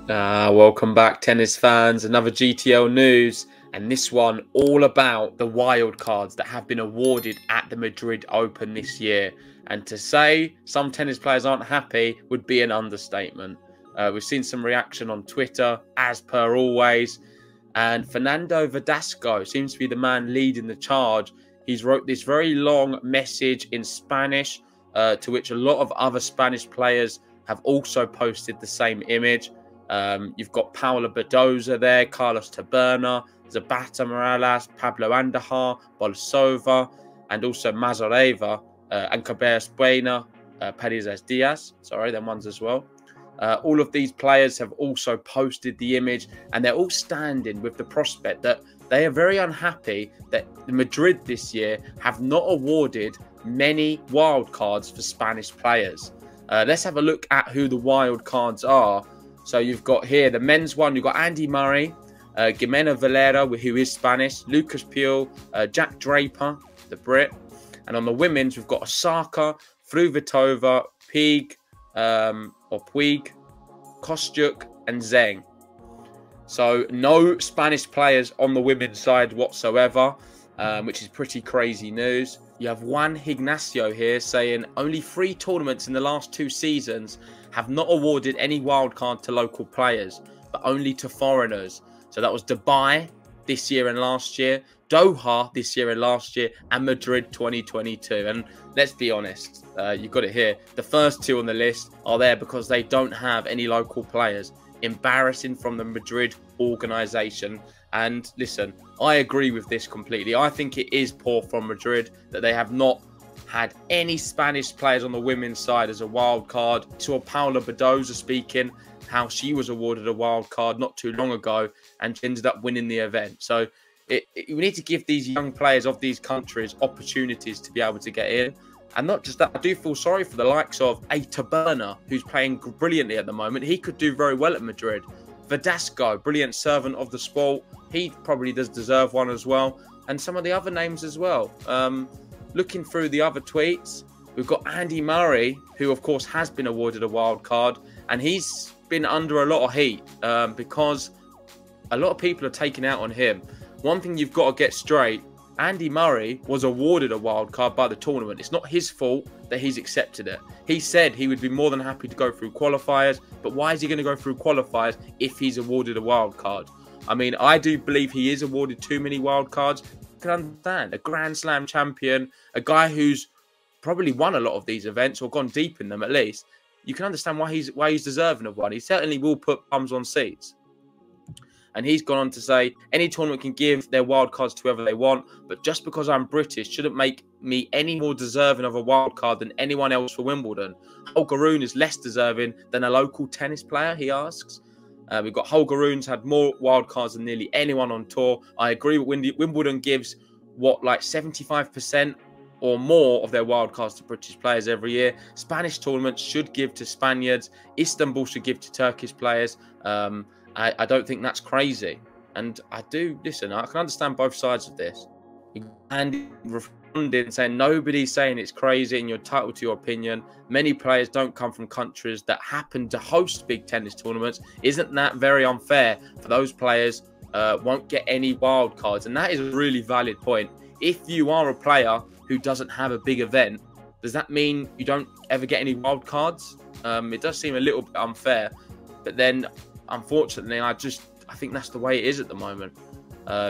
Welcome back, tennis fans. Another GTL news, and this one all about the wild cards that have been awarded at the Madrid Open this year. And to say some tennis players aren't happy would be an understatement. We've seen some reaction on Twitter, as per always. And Fernando Verdasco seems to be the man leading the charge. He's wrote this very long message in Spanish, to which a lot of other Spanish players have also posted the same image. You've got Paula Badoza there, Carlos Taberna, Zapata Morales, Pablo Andujar, Bolsova, and also Mazareva, and Cabeas Buena, Perez Diaz. Sorry, them ones as well. All of these players have also posted the image, and they're all standing with the prospect that they are very unhappy that Madrid this year have not awarded many wild cards for Spanish players. Let's have a look at who the wild cards are. So you've got here the men's one. You've got Andy Murray, Gimena Valera, who is Spanish, Lucas Puyol, Jack Draper, the Brit. And on the women's, we've got Osaka, Fruhvirtova, Puig, Kostyuk, and Zheng. So no Spanish players on the women's side whatsoever, which is pretty crazy news. You have Juan Ignacio here saying only 3 tournaments in the last 2 seasons have not awarded any wildcard to local players, but only to foreigners. So that was Dubai this year and last year, Doha this year and last year, and Madrid 2022. And let's be honest, you've got it here. The first 2 on the list are there because they don't have any local players. Embarrassing from the Madrid organisation. And listen, I agree with this completely. I think it is poor from Madrid that they have not had any Spanish players on the women's side as a wild card. Saw Paula Badoza speaking how she was awarded a wild card not too long ago and ended up winning the event. So we need to give these young players of these countries opportunities to be able to get in. And not just that, I do feel sorry for the likes of Taberna, who's playing brilliantly at the moment. He could do very well at Madrid. Verdasco, brilliant servant of the sport. He probably does deserve one as well. And some of the other names as well. Looking through the other tweets, we've got Andy Murray, who of course has been awarded a wild card. And he's been under a lot of heat because a lot of people are taking out on him. One thing you've got to get straight, Andy Murray was awarded a wild card by the tournament. It's not his fault that he's accepted it. He said he would be more than happy to go through qualifiers, but why is he going to go through qualifiers if he's awarded a wild card? I mean, I do believe he is awarded too many wild cards. You can understand, a Grand Slam champion, a guy who's probably won a lot of these events or gone deep in them at least. You can understand why he's deserving of one. He certainly will put bums on seats. And he's gone on to say, any tournament can give their wild cards to whoever they want, but just because I'm British shouldn't make me any more deserving of a wild card than anyone else for Wimbledon. Holger Rune is less deserving than a local tennis player, he asks. We've got Holger Rune's had more wild cards than nearly anyone on tour. I agree with Wimbledon gives, like 75% or more of their wild cards to British players every year. Spanish tournaments should give to Spaniards. Istanbul should give to Turkish players. I don't think that's crazy. And I do, listen, I can understand both sides of this. And responding, saying nobody's saying it's crazy and you're entitled to your opinion. Many players don't come from countries that happen to host big tennis tournaments. Isn't that very unfair for those players won't get any wild cards? And that is a really valid point. If you are a player who doesn't have a big event, does that mean you don't ever get any wild cards? It does seem a little bit unfair. But then, unfortunately, I think that's the way it is at the moment.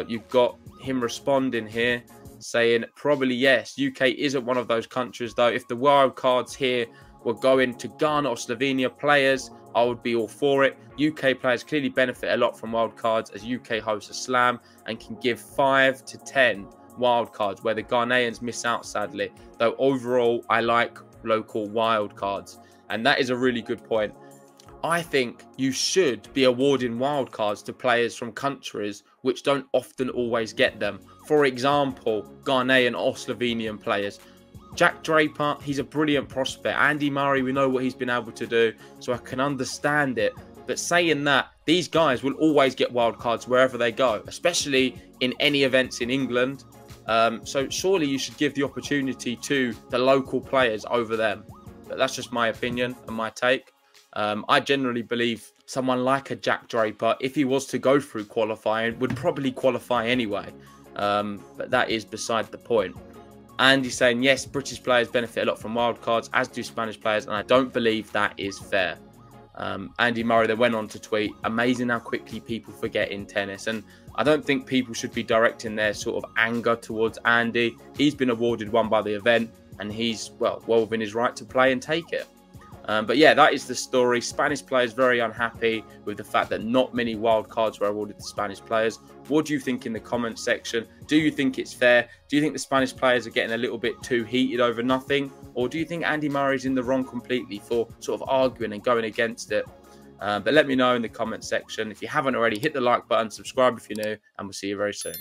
You've got him responding here saying probably yes, UK isn't one of those countries though. If the wild cards here were going to Ghana or Slovenia players, I would be all for it. UK players clearly benefit a lot from wild cards as UK hosts a slam and can give 5 to 10 wild cards where the Ghanaians miss out sadly. Though overall I like local wild cards, and that is a really good point. I think you should be awarding wildcards to players from countries which don't often always get them. For example, Ghanaian or Slovenian players. Jack Draper, he's a brilliant prospect. Andy Murray, we know what he's been able to do, so I can understand it. But saying that, these guys will always get wildcards wherever they go, especially in any events in England. So surely you should give the opportunity to the local players over them. But that's just my opinion and my take. I generally believe someone like a Jack Draper, if he was to go through qualifying, would probably qualify anyway. But that is beside the point. Andy's saying, yes, British players benefit a lot from wildcards, as do Spanish players, and I don't believe that is fair. Andy Murray then went on to tweet, amazing how quickly people forget in tennis. And I don't think people should be directing their sort of anger towards Andy. He's been awarded one by the event, and he's, well within his right to play and take it. But yeah, that is the story. Spanish players very unhappy with the fact that not many wild cards were awarded to Spanish players. What do you think in the comments section? Do you think it's fair? Do you think the Spanish players are getting a little bit too heated over nothing? Or do you think Andy Murray's in the wrong completely for sort of arguing and going against it? But let me know in the comments section. If you haven't already, hit the like button, subscribe if you're new, and we'll see you very soon.